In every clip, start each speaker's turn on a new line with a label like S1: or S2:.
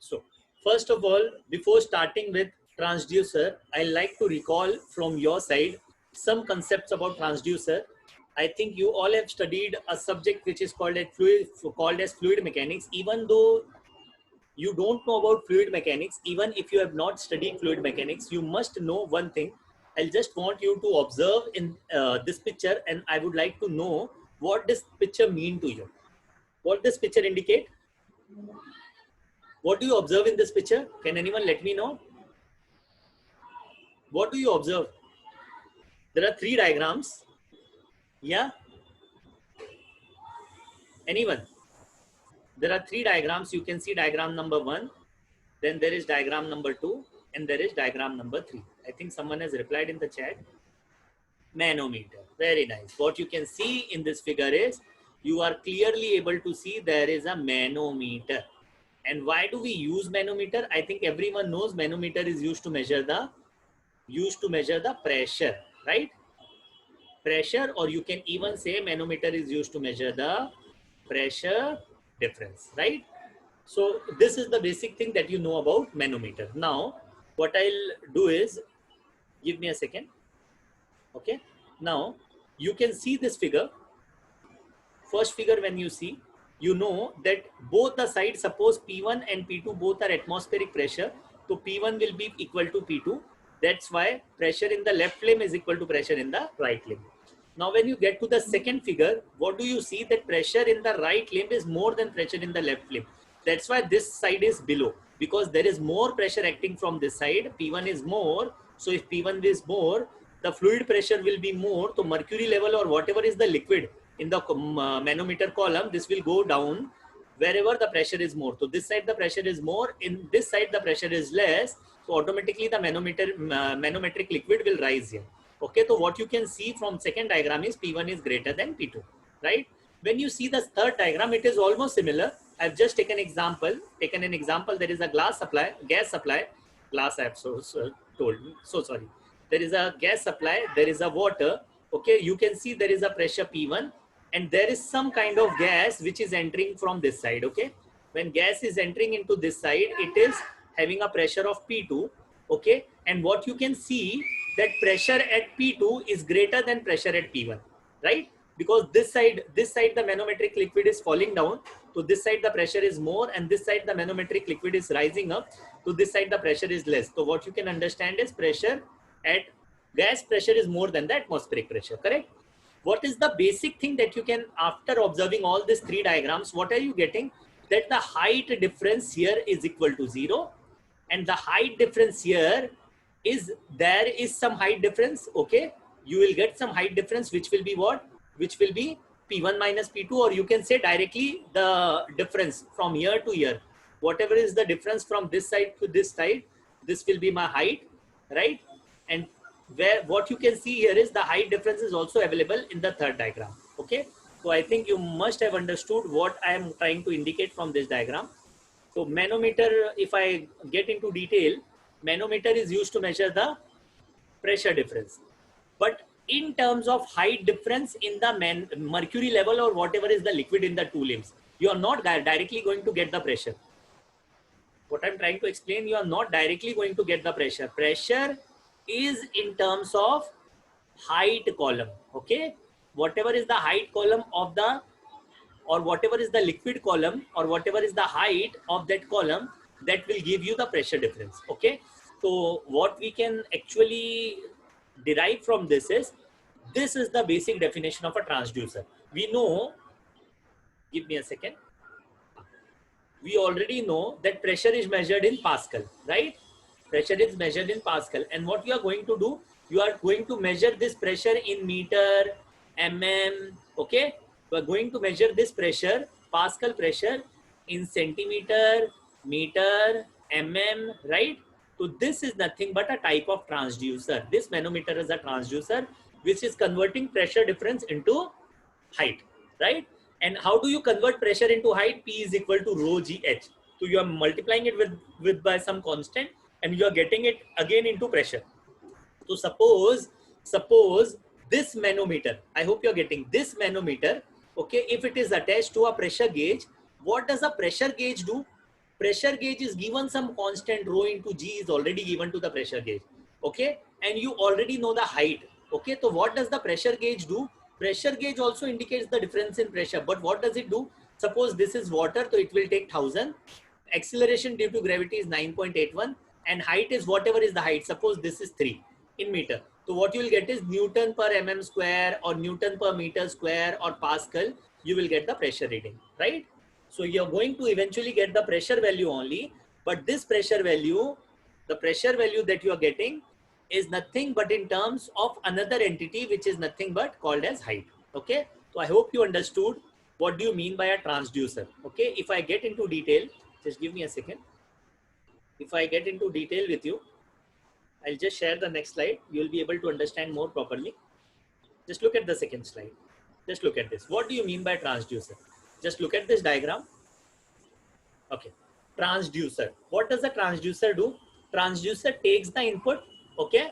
S1: So, first of all, before starting with transducer, I like to recall from your side some concepts about transducer. I think you all have studied a subject which is called as fluid mechanics. Even though you don't know about fluid mechanics, even if you have not studied fluid mechanics, you must know one thing. I'll just want you to observe in this picture, and I would like to know what this picture mean to you. What this picture indicate? What do you observe in this picture? Can anyone let me know? What do you observe? There are three diagrams. Yeah? Anyone? There are three diagrams. You can see diagram number 1, then there is diagram number 2, and there is diagram number 3. I think someone has replied in the chat. Manometer. Very nice. What you can see in this figure is you are clearly able to see there is a manometer. And why do we use manometer? I think everyone knows manometer is used to measure the pressure, right? Pressure, or you can even say manometer is used to measure the pressure difference, right? So this is the basic thing that you know about manometer. Now what I'll do is, give me a second. Okay, now you can see this figure. First figure, when you see, you know that both the sides, suppose P1 and P2 both are atmospheric pressure, so P1 will be equal to P2. That's why pressure in the left limb is equal to pressure in the right limb. Now when you get to the second figure, what do you see? That pressure in the right limb is more than pressure in the left limb. That's why this side is below, because there is more pressure acting from this side. P1 is more, so if P1 is more, the fluid pressure will be more, so mercury level or whatever is the liquid in the manometer column, this will go down wherever the pressure is more. So this side the pressure is more, in this side the pressure is less, so automatically the manometric liquid will rise here. Okay, so what you can see from second diagram is P1 is greater than P2, right? When you see the third diagram, it is almost similar. I've just taken an example. There is a gas supply. Glass, I have told me. So sorry. There is a gas supply. There is a water. Okay, you can see there is a pressure P1, and there is some kind of gas which is entering from this side. Okay, when gas is entering into this side, it is having a pressure of P2. Okay, and what you can see, that pressure at P2 is greater than pressure at P1, right? Because this side the manometric liquid is falling down, so this side the pressure is more, and this side the manometric liquid is rising up, so this side the pressure is less. So what you can understand is pressure at gas pressure is more than the atmospheric pressure, correct? What is the basic thing that you can, after observing all these three diagrams, what are you getting? That the height difference here is equal to 0, and the height difference here is, there is some height difference. Okay, you will get some height difference, which will be what? Which will be P1 minus P2, or you can say directly the difference from here to here. Whatever is the difference from this side to this side, this will be my height, right? And where what you can see here is the height difference is also available in the third diagram. Okay, so I think you must have understood what I am trying to indicate from this diagram. So manometer, if I get into detail, manometer is used to measure the pressure difference. But in terms of height difference in the mercury level or whatever is the liquid in the two limbs, you are not directly going to get the pressure. What I'm trying to explain, you are not directly going to get the pressure. Pressure is in terms of height column. Okay, whatever is the height column of the, or whatever is the liquid column, or whatever is the height of that column, that will give you the pressure difference. Okay, so what we can actually derive from this is the basic definition of a transducer. We know, give me a second, we already know that pressure is measured in Pascal, right? Pressure is measured in Pascal, and what you are going to do, you are going to measure this pressure in meter, mm. Okay, we are going to measure this pressure, Pascal pressure, in centimeter, meter, mm, right? So this is nothing but a type of transducer. This manometer is a transducer which is converting pressure difference into height, right? And how do you convert pressure into height? P is equal to rho gh. So you are multiplying it with by some constant, and you are getting it again into pressure. So suppose this manometer, I hope you're getting this manometer. Okay, if it is attached to a pressure gauge, what does a pressure gauge do? Pressure gauge is given some constant rho into G is already given to the pressure gauge. Okay, and you already know the height. Okay, so what does the pressure gauge do? Pressure gauge also indicates the difference in pressure, but what does it do? Suppose this is water, so it will take 1000. Acceleration due to gravity is 9.81, and height is whatever is the height. Suppose this is 3 in meter. So what you will get is Newton per mm square or Newton per meter square or Pascal. You will get the pressure reading, right? So you're going to eventually get the pressure value only, but this pressure value, the pressure value that you are getting is nothing but in terms of another entity, which is nothing but called as height. Okay. So I hope you understood what do you mean by a transducer. Okay. If I get into detail, just give me a second. If I get into detail with you, I'll just share the next slide. You'll be able to understand more properly. Just look at the second slide. Just look at this. What do you mean by transducer? Just look at this diagram. Okay. Transducer. What does a transducer do? Transducer takes the input, okay,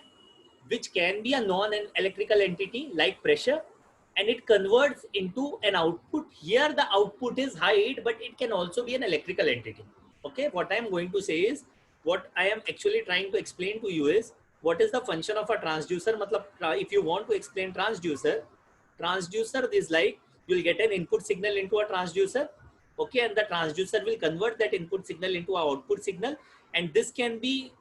S1: which can be a non-electrical entity like pressure, and it converts into an output. Here the output is height, but it can also be an electrical entity. Okay. What I am going to say is, what I am actually trying to explain to you is, what is the function of a transducer? Matlab, if you want to explain transducer, transducer is like, you'll get an input signal into a transducer, okay, and the transducer will convert that input signal into an output signal, and this can be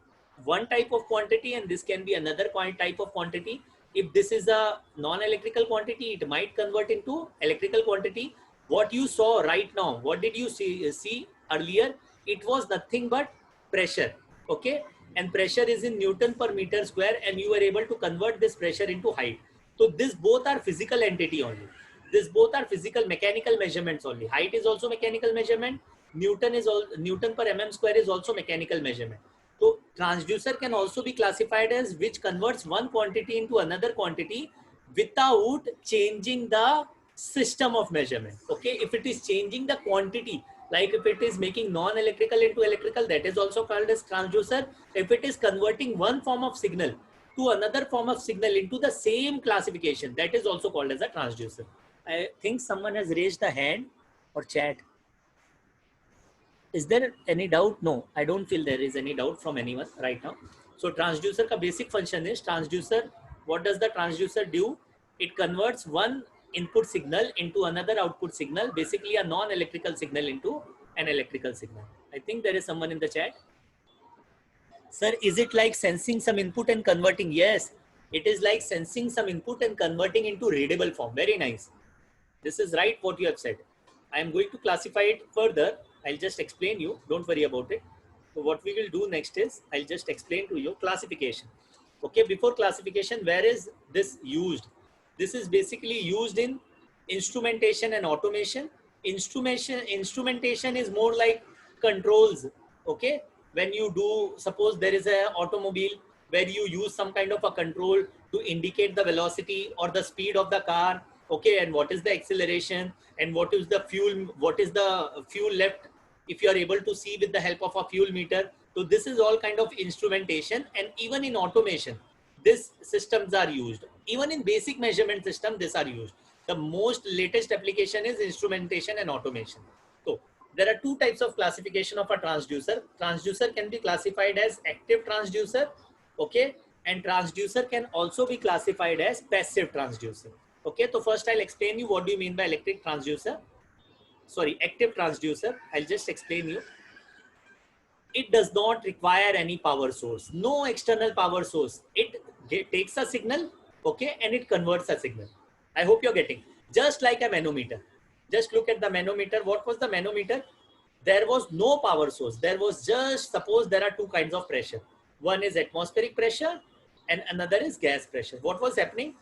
S1: one type of quantity and this can be another type of quantity. If this is a non-electrical quantity, it might convert into electrical quantity. What you saw right now, what did you see earlier? It was nothing but pressure, okay, and pressure is in Newton per meter square, and you were able to convert this pressure into height. So this both are physical entity only. This both are physical mechanical measurements only. Height is also mechanical measurement. Newton per mm square is also mechanical measurement. So transducer can also be classified as which converts one quantity into another quantity without changing the system of measurement. Okay, if it is changing the quantity, like if it is making non-electrical into electrical, that is also called as transducer. If it is converting one form of signal to another form of signal into the same classification, that is also called as a transducer. I think someone has raised the hand or chat. Is there any doubt? No, I don't feel there is any doubt from anyone right now. So transducer ka basic function is transducer. What does the transducer do? It converts one input signal into another output signal, basically a non-electrical signal into an electrical signal. I think there is someone in the chat. Sir, is it like sensing some input and converting? Yes, it is like sensing some input and converting into readable form. Very nice. This is right what you have said. I am going to classify it further. I'll just explain you. Don't worry about it. So what we will do next is I'll just explain to you classification. Okay, before classification, where is this used? This is basically used in instrumentation and automation. Instrumentation is more like controls. Okay, when you do, suppose there is an automobile where you use some kind of a control to indicate the velocity or the speed of the car, okay, and what is the acceleration and what is the fuel left, if you are able to see with the help of a fuel meter. So this is all kind of instrumentation, and even in automation these systems are used. Even in basic measurement system these are used. The most latest application is instrumentation and automation. So there are two types of classification of a transducer. Transducer can be classified as active transducer, okay, and transducer can also be classified as passive transducer. Okay, so first I'll explain you what do you mean by active transducer. I'll just explain you. It does not require any power source, no external power source. It takes a signal, okay, and it converts a signal. I hope you're getting. Just like a manometer. Just look at the manometer. What was the manometer? There was no power source. There was just, suppose there are two kinds of pressure. One is atmospheric pressure and another is gas pressure. What was happening?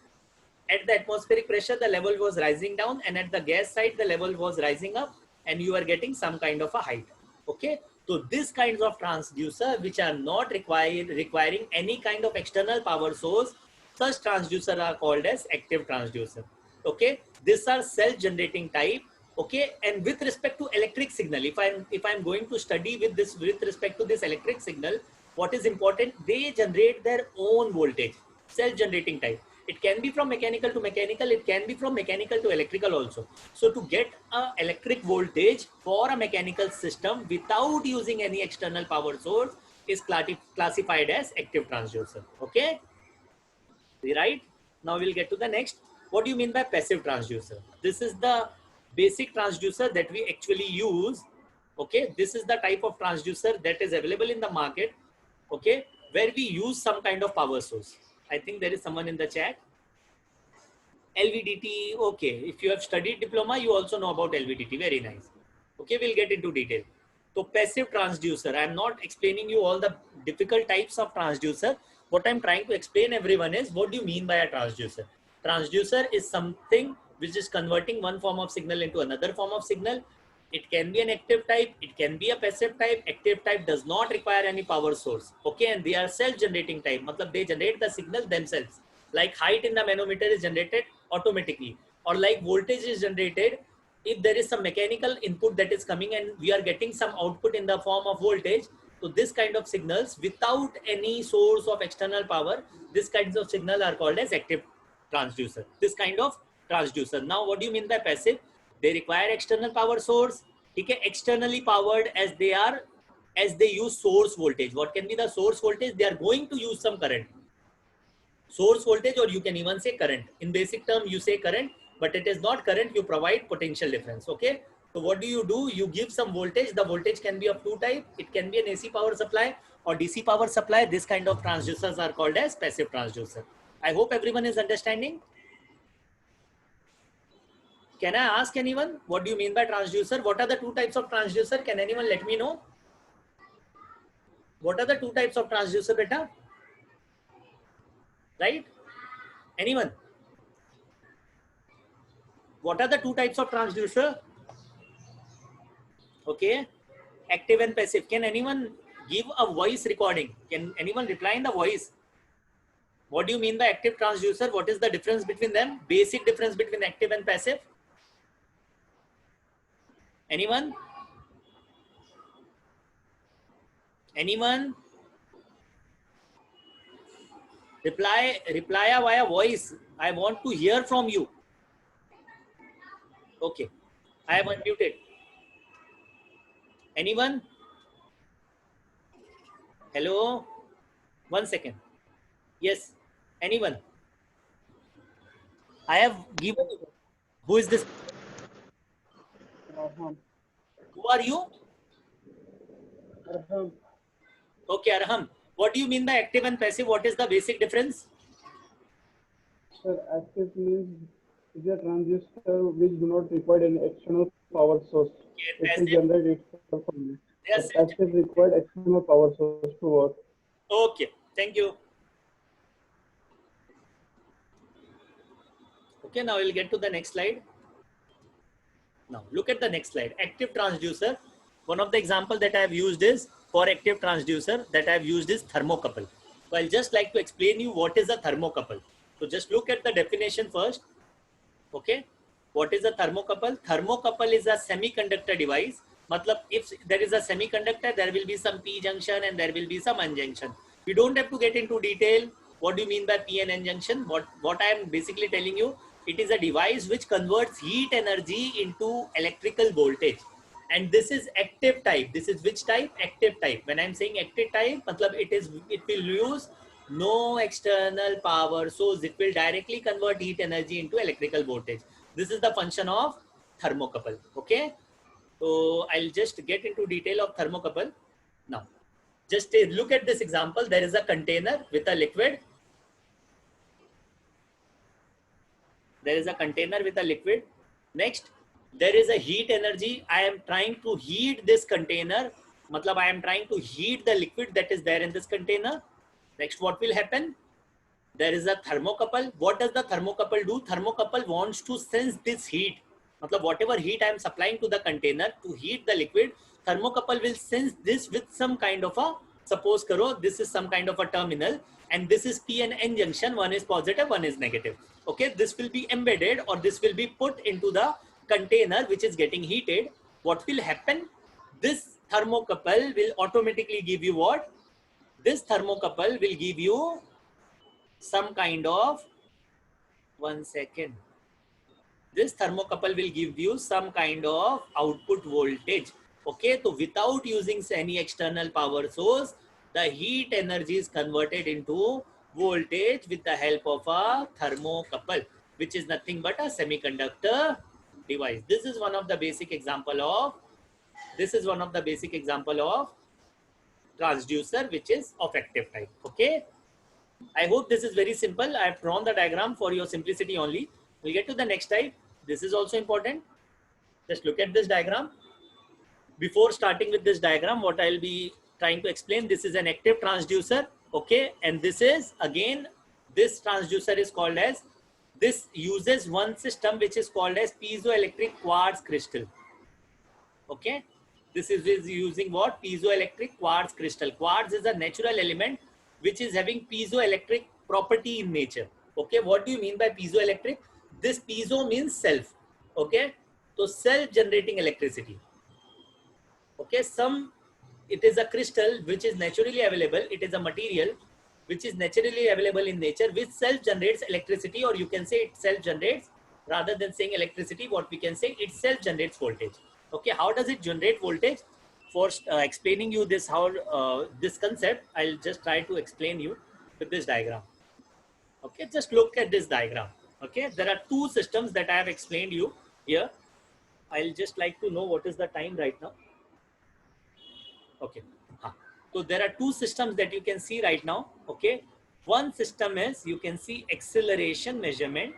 S1: At the atmospheric pressure, the level was rising down, and at the gas side, the level was rising up, and you are getting some kind of a height. Okay. So these kinds of transducer, which are not requiring any kind of external power source, such transducer are called as active transducer. Okay. These are self-generating type. Okay. And with respect to electric signal, if I'm going to study with respect to this electric signal, what is important? They generate their own voltage, self-generating type. It can be from mechanical to mechanical. It can be from mechanical to electrical also. So to get a electric voltage for a mechanical system without using any external power source is classified as active transducer. Okay, right? Now we'll get to the next. What do you mean by passive transducer? This is the basic transducer that we actually use. Okay, this is the type of transducer that is available in the market. Okay, where we use some kind of power source. I think there is someone in the chat. LVDT, okay. If you have studied diploma, you also know about LVDT. Very nice. Okay, we'll get into detail. So passive transducer, I'm not explaining you all the difficult types of transducer. What I'm trying to explain everyone is, what do you mean by a transducer? Transducer is something which is converting one form of signal into another form of signal. It can be an active type, it can be a passive type. Active type does not require any power source. Okay, and they are self-generating type. Matlab they generate the signal themselves. Like height in the manometer is generated automatically, or like voltage is generated if there is some mechanical input that is coming and we are getting some output in the form of voltage. So this kind of signals without any source of external power, this kinds of signal are called as active transducer. This kind of transducer. Now what do you mean by passive? They require external power source. Okay, externally powered as they are, as they use source voltage. What can be the source voltage? They are going to use some current, source voltage, or you can even say current. In basic term you say current, but it is not current, you provide potential difference. Okay, so what do? You give some voltage. The voltage can be of two type. It can be an AC power supply or DC power supply. This kind of transducers are called as passive transducer. I hope everyone is understanding. Can I ask anyone, what do you mean by transducer? What are the two types of transducer? Can anyone let me know? What are the two types of transducer, beta? Right? Anyone? What are the two types of transducer? Okay, active and passive. Can anyone give a voice recording? Can anyone reply in the voice? What do you mean by active transducer? What is the difference between them? Basic difference between active and passive? Anyone? Anyone? Reply via voice. I want to hear from you. Okay, I am unmuted. Anyone? Hello? 1 second. Yes. Anyone? I have given you. Who is this? Who are you?
S2: Arham.
S1: Okay, Arham. What do you mean by active and passive? What is the basic difference?
S2: Sir, active means is a transistor which do not require any external power source.
S1: Okay,
S2: It will
S1: passive.
S2: generate itself only.
S1: They are
S2: But passive required external power source to work.
S1: Okay, thank you. Okay, now we'll get to the next slide. Now look at the next slide. Active transducer. One of the example that I have used is, for active transducer that I have used is thermocouple. So I'll just like to explain you what is a thermocouple. So just look at the definition first. Okay, what is a thermocouple? Thermocouple is a semiconductor device. Matlab, if there is a semiconductor, there will be some P junction and there will be some N junction. We don't have to get into detail. What do you mean by P and N junction? What I am basically telling you, it is a device which converts heat energy into electrical voltage. And this is active type. This is which type? Active type. When I'm saying active type, matlab it will use no external power source. It will directly convert heat energy into electrical voltage. This is the function of thermocouple. Okay, so I'll just get into detail of thermocouple. Now just look at this example. There is a container with a liquid. There is a container with a liquid. Next, there is a heat energy. I am trying to heat this container. Matlab I am trying to heat the liquid that is there in this container. Next, what will happen? There is a thermocouple. What does the thermocouple do? Thermocouple wants to sense this heat. Matlab whatever heat I am supplying to the container to heat the liquid, thermocouple will sense this with some kind of a, suppose karo, this is some kind of a terminal and this is P and N junction. One is positive, one is negative. Okay, this will be embedded or this will be put into the container which is getting heated. What will happen? This thermocouple will automatically give you what? This thermocouple will give you some kind of 1 second. This thermocouple will give you some kind of output voltage. Okay, so without using any external power source, the heat energy is converted into voltage with the help of a thermocouple, which is nothing but a semiconductor device. This is one of the basic example of transducer, which is of active type. Okay, I hope this is very simple. I have drawn the diagram for your simplicity only. We'll get to the next type. This is also important. Just look at this diagram. Before starting with this diagram, what I'll be trying to explain, this is an active transducer. Okay, and this is again, this transducer is called as, this uses one system which is called as piezoelectric quartz crystal. Okay, this is using what? Piezoelectric quartz crystal. Quartz is a natural element which is having piezoelectric property in nature. Okay, what do you mean by piezoelectric? This piezo means self. Okay, so self generating electricity. Okay, it is a crystal which is naturally available. It is a material which is naturally available in nature, which self generates electricity, or you can say it self generates, rather than saying electricity, what we can say, it self generates voltage. Okay, how does it generate voltage? For explaining you this, how this concept, I'll just try to explain you with this diagram. Okay, just look at this diagram. Okay, there are two systems that I have explained you here. I'll just like to know what is the time right now. Okay, so there are two systems that you can see right now. Okay, one system is, you can see, acceleration measurement,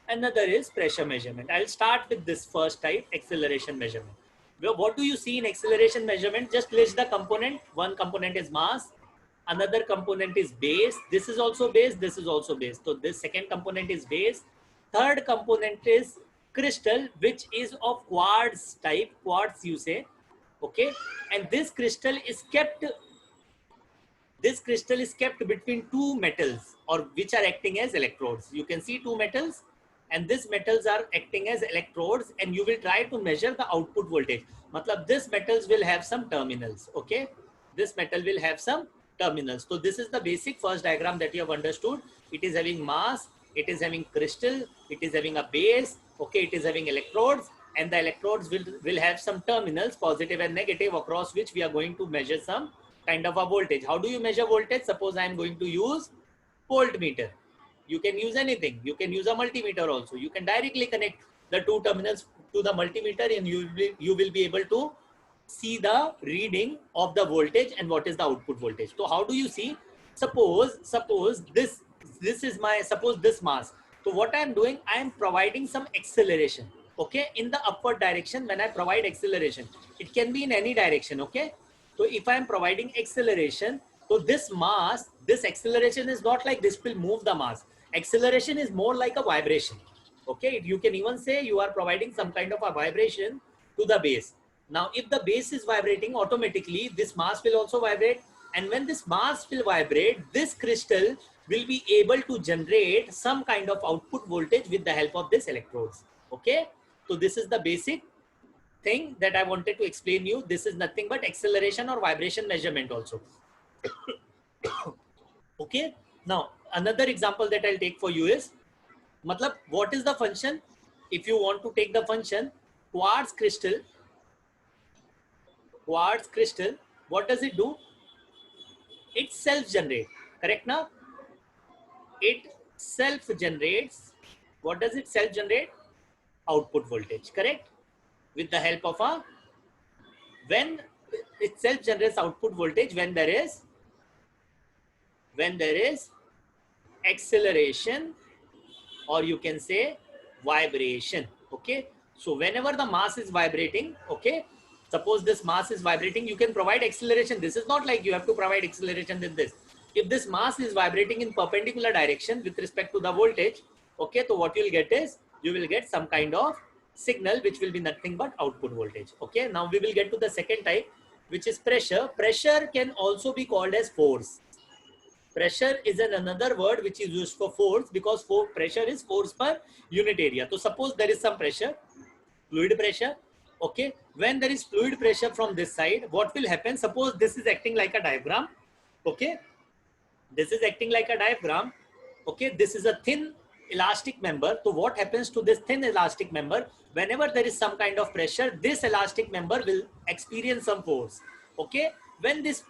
S1: another is pressure measurement. I'll start with this first type, acceleration measurement. Well, what do you see in acceleration measurement? Just list the component. One component is mass, another component is base. This is also base, this is also base. So this second component is base. Third component is crystal, which is of quartz type, quartz you say. Okay, and this crystal is kept between two metals, or which are acting as electrodes. You can see two metals, and these metals are acting as electrodes, and you will try to measure the output voltage. Matlab, this metals will have some terminals. Okay, this metal will have some terminals. So this is the basic first diagram that you have understood. It is having mass, it is having crystal, it is having a base. Okay, it is having electrodes, and the electrodes will have some terminals, positive and negative, across which we are going to measure some kind of a voltage. How do you measure voltage? Suppose I am going to use voltmeter. You can use anything. You can use a multimeter also. You can directly connect the two terminals to the multimeter, and you will be able to see the reading of the voltage and what is the output voltage. So how do you see? Suppose this is my, suppose this mass. So what I am doing, I am providing some acceleration. Okay, in the upward direction. When I provide acceleration, it can be in any direction. Okay, so if I am providing acceleration, so this mass, this acceleration is not like this will move the mass. Acceleration is more like a vibration. Okay, you can even say you are providing some kind of a vibration to the base. Now, if the base is vibrating, automatically this mass will also vibrate. And when this mass will vibrate, this crystal will be able to generate some kind of output voltage with the help of this electrodes. Okay, so this is the basic thing that I wanted to explain you. This is nothing but acceleration or vibration measurement also. Okay, now another example that I'll take for you is, matlab, what is the function? If you want to take the function, quartz crystal, what does it do? It self-generates, correct now? It self-generates. What does it self-generate? Output voltage, correct? With the help of a, when it self-generates output voltage, when there is acceleration, or you can say vibration. Okay, so whenever the mass is vibrating, okay, suppose this mass is vibrating, you can provide acceleration. This is not like you have to provide acceleration in this. If this mass is vibrating in perpendicular direction with respect to the voltage, okay, so what you'll get is, you will get some kind of signal which will be nothing but output voltage. Okay, now we will get to the second type, which is pressure. Pressure can also be called as force. Pressure is another word which is used for force, because pressure is force per unit area. So suppose there is some pressure, fluid pressure. Okay, when there is fluid pressure from this side, what will happen? Suppose this is acting like a diaphragm. Okay, this is acting like a diaphragm. Okay, this is a thin elastic member. So what happens to this thin elastic member? Whenever there is some kind of pressure, this elastic member will experience some force. Okay, when this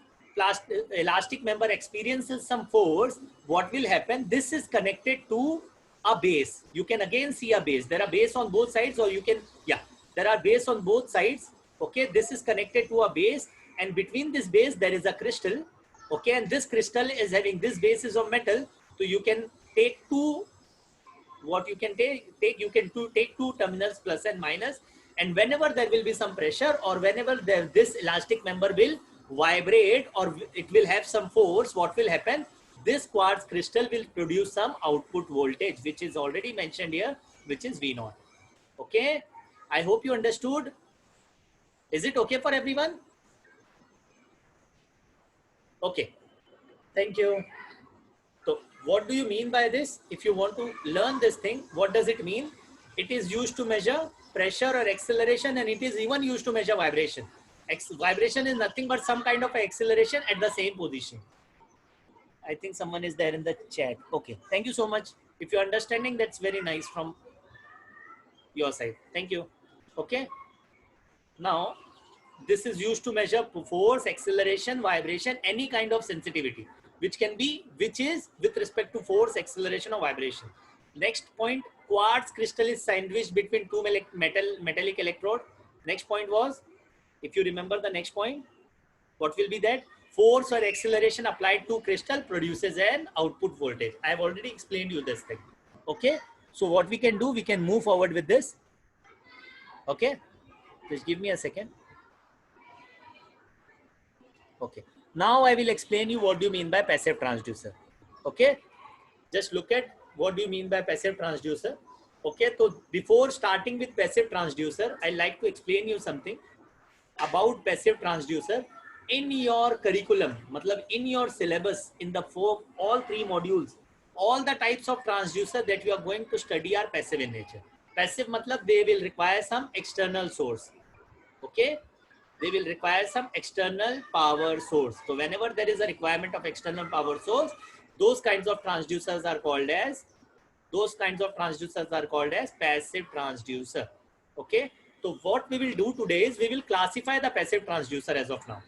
S1: elastic member experiences some force, what will happen? This is connected to a base. You can again see a base. There are base on both sides, or you can, yeah, there are base on both sides. Okay, this is connected to a base, and between this base there is a crystal. Okay, and this crystal is having, this base is of metal, so you can take two, what you can take you can take two terminals plus and minus, and whenever there will be some pressure, or whenever this elastic member will vibrate, or it will have some force, what will happen? This quartz crystal will produce some output voltage, which is already mentioned here, which is V naught. Okay, I hope you understood. Is it okay for everyone? Okay, thank you. So what do you mean by this? If you want to learn this thing, what does it mean? It is used to measure pressure or acceleration, and it is even used to measure vibration. Vibration is nothing but some kind of acceleration at the same position. I think someone is there in the chat. Okay, thank you so much. If you're understanding, that's very nice from your side. Thank you. Okay. Now, this is used to measure force, acceleration, vibration, any kind of sensitivity, which is with respect to force, acceleration, or vibration. Next point, quartz crystal is sandwiched between two metallic electrode. Next point was, if you remember the next point, what will be that? Force or acceleration applied to crystal produces an output voltage. I have already explained you this thing. Okay. So what we can do, we can move forward with this. Okay. Just give me a second. Okay. Now I will explain you what do you mean by passive transducer. Okay. Just look at what do you mean by passive transducer. Okay. So before starting with passive transducer, I like to explain you something about passive transducer. In your curriculum, matlab in your syllabus, in the all three modules, all the types of transducer that you are going to study are passive in nature. Passive matlab they will require some external source. Okay. They will require some external power source. So whenever there is a requirement of external power source, those kinds of transducers are called as passive transducer. Okay. So what we will do today is we will classify the passive transducer as of now.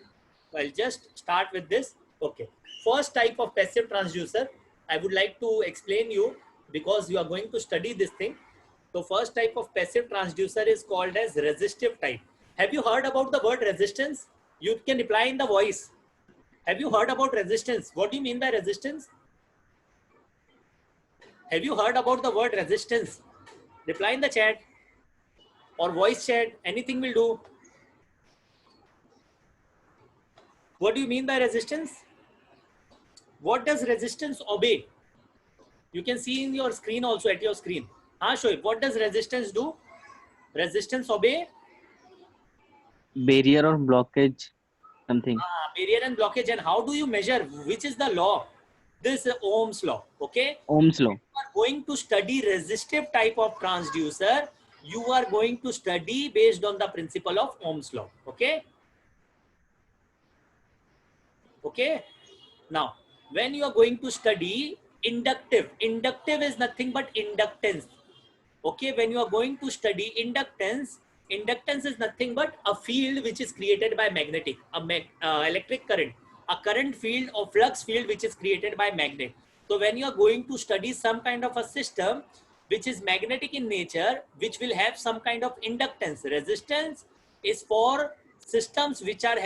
S1: So I'll just start with this. Okay. First type of passive transducer, I would like to explain you, because you are going to study this thing. So first type of passive transducer is called as resistive type. Have you heard about the word resistance? You can reply in the voice. Have you heard about resistance? What do you mean by resistance? Have you heard about the word resistance? Reply in the chat or voice chat. Anything will do. What do you mean by resistance? What does resistance obey? You can see in your screen also, at your screen. Shoaib, what does resistance do? Resistance obey?
S3: Barrier or blockage, something.
S1: Barrier and blockage. And how do you measure? Which is the law? This Ohm's law. Okay.
S3: Ohm's law.
S1: If you are going to study resistive type of transducer, you are going to study based on the principle of Ohm's law. Okay. Okay. Now, when you are going to study inductive is nothing but inductance. Okay. When you are going to study inductance is nothing but a field which is created by magnetic, electric current, a current field or flux field which is created by magnet. So when you are going to study some kind of a system which is magnetic in nature, which will have some kind of inductance, resistance is for systems which are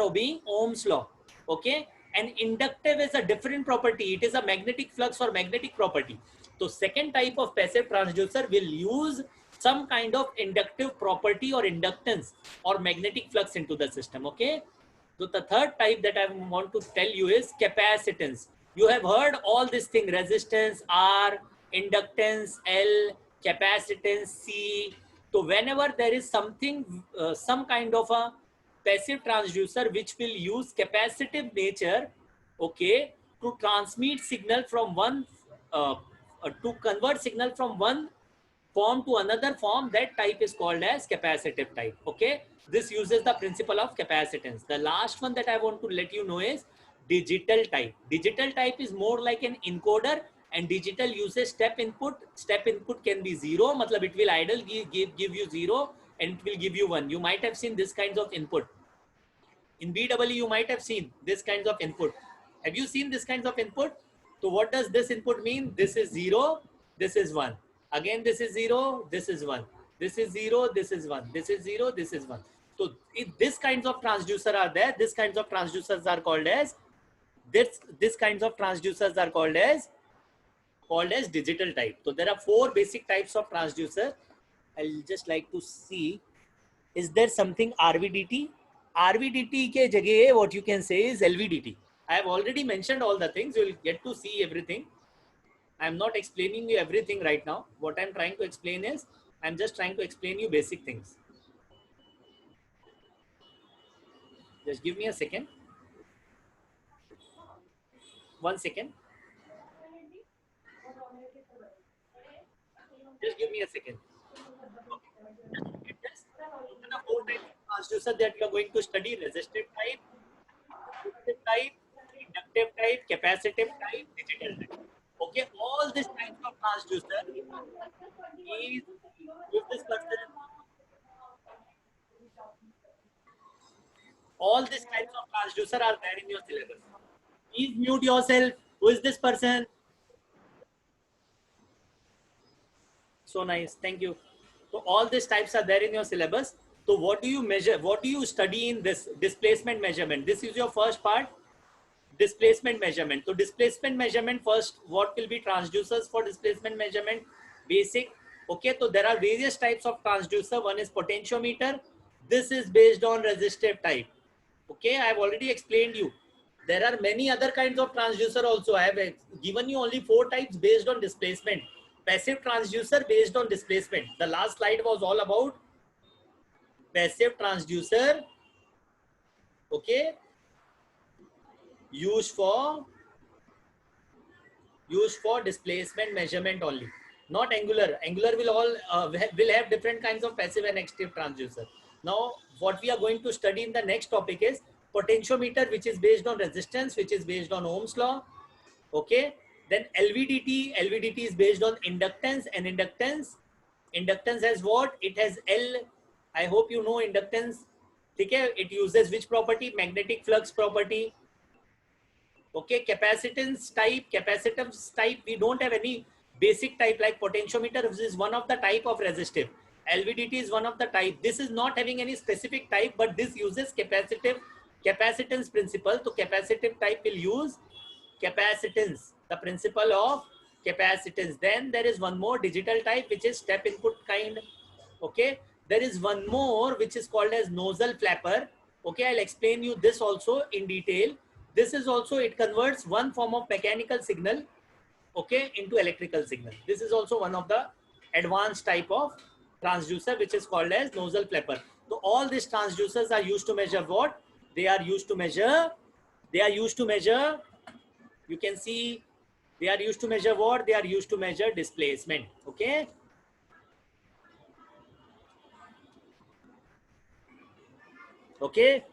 S1: obeying Ohm's law. Okay. And inductive is a different property. It is a magnetic flux or magnetic property. So second type of passive transducer will use some kind of inductive property or inductance or magnetic flux into the system. Okay. So the third type that I want to tell you is capacitance. You have heard all this thing: resistance R, inductance L, capacitance C. So whenever there is something, some kind of a passive transducer which will use capacitive nature, okay, to transmit signal from one, to convert signal from one form to another form, that type is called as capacitive type. Okay, this uses the principle of capacitance. The last one that I want to let you know is digital type. Digital type is more like an encoder and digital uses step input. Step input can be 0, matlab it will idle give you 0 and it will give you 1. You might have seen this kinds of input. In BEE, you might have seen this kinds of input. Have you seen this kinds of input? So what does this input mean? This is 0, this is 1. Again, this is 0, this is 1. This is 0, this is 1. This is 0, this is 1. So if this kinds of transducer are there, this kinds of transducers are called as, this kinds of transducers are called as digital type. So there are 4 basic types of transducer. I'll just like to see, is there something RVDT? RVDT ke jagah what you can say is LVDT. I have already mentioned all the things. You will get to see everything. I'm not explaining you everything right now. What I'm trying to explain is, I'm just trying to explain you basic things. Just give me a second. 1 second. Just give me a second. Okay. The 4 types of transducer that you are going to study: resistive type, inductive type, capacitive type, digital type. Okay, all these types of transducer is, if this person, all these types of transducer are there in your syllabus. Please mute yourself. Who is this person? So nice, thank you. So all these types are there in your syllabus. So what do you measure? What do you study in this? Displacement measurement. This is your first part. Displacement measurement. So displacement measurement first, what will be transducers for displacement measurement? Basic. Okay, so there are various types of transducer. One is potentiometer. This is based on resistive type. Okay, I have already explained you. There are many other kinds of transducer also. I have given you only 4 types based on displacement. Passive transducer based on displacement. The last slide was all about passive transducer. Okay, used for displacement measurement only, not angular. Angular will all will have different kinds of passive and active transducer. Now what we are going to study in the next topic is potentiometer, which is based on resistance, which is based on Ohm's law. Okay, then LVDT is based on inductance, and inductance has what? It has L. I hope you know inductance. Okay, it uses which property? Magnetic flux property. Okay, capacitance type, we don't have any basic type like potentiometer, which is one of the type of resistive. LVDT is one of the type. This is not having any specific type, but this uses capacitance principle. So capacitive type will use capacitance, the principle of capacitance. Then there is one more digital type, which is step input kind. Okay, there is one more which is called as nozzle flapper. Okay, I'll explain you this also in detail. This is also, it converts one form of mechanical signal, okay, into electrical signal. This is also one of the advanced type of transducer, which is called as nozzle flapper. So all these transducers are used to measure what? They are used to measure, you can see, they are used to measure what? They are used to measure displacement. Okay. Okay.